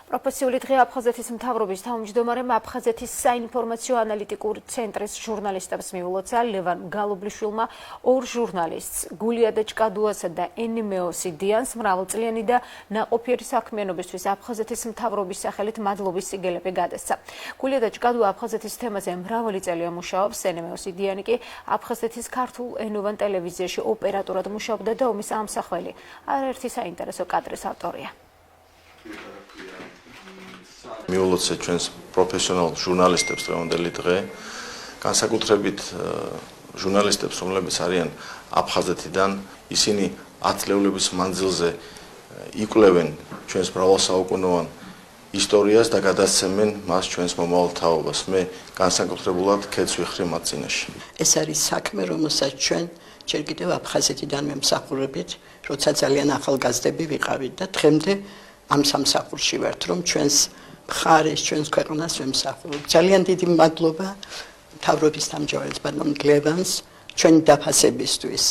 პროფესიული დღე აფხაზეთის მთავრობის თავმჯდომარემ აფხაზეთის საინფორმაციო ანალიტიკურ ცენტრის ჟურნალისტებს მიულოცა ლევან გალობლიშვილმა ორ ჟურნალისტს გულიადა ჭკადუასა და ენიმეო სიდიანს მრავალწლიანი და ნაყოფიერი საქმიანობისთვის აფხაზეთის მთავრობის სახელით მადლობის სიგელები გადასცა. გულიადა ჭკადუა აფხაზეთის თემაზე მრავალი წელია მუშაობს, ენიმეო სიდიანი კი აფხაზეთის ქართულ ენოვან ტელევიზიაში ოპერატორად მუშაობდა და ომის ამსახველი. არაერთი საინტერესო კადრის ავტორია. მიულოცა ჩვენს პროფესიონალ ჟურნალისტებს დღევანდელი დღე, განსაკუთრებით ჟურნალისტებს, რომლებიც არიან აფხაზეთიდან, ისინი 10 წლების მანძილზე იკვლევენ ჩვენს მრავალსაუკუნოვან ისტორიას და გადასცემენ მას ჩვენს მომავალ თაობას. მე განსაკუთრებულად ქეთს ვიხრი მათ წინაშე. ეს არის საქმე, რომელსაც ჩვენ ჯერ კიდევ აფხაზეთიდან ვემსახურებით, როცა ძალიან ახალგაზრდები ვიყავით და დღემდე ამ სამსახურში ვართ, რომ ჩვენს მხარეს, ჩვენს ქვეყანას ვემსახურებთ. ძალიან დიდი მადლობა მთავრობის თავმჯდომარეს ბატონ ლევანს ჩვენი დაფასებისთვის.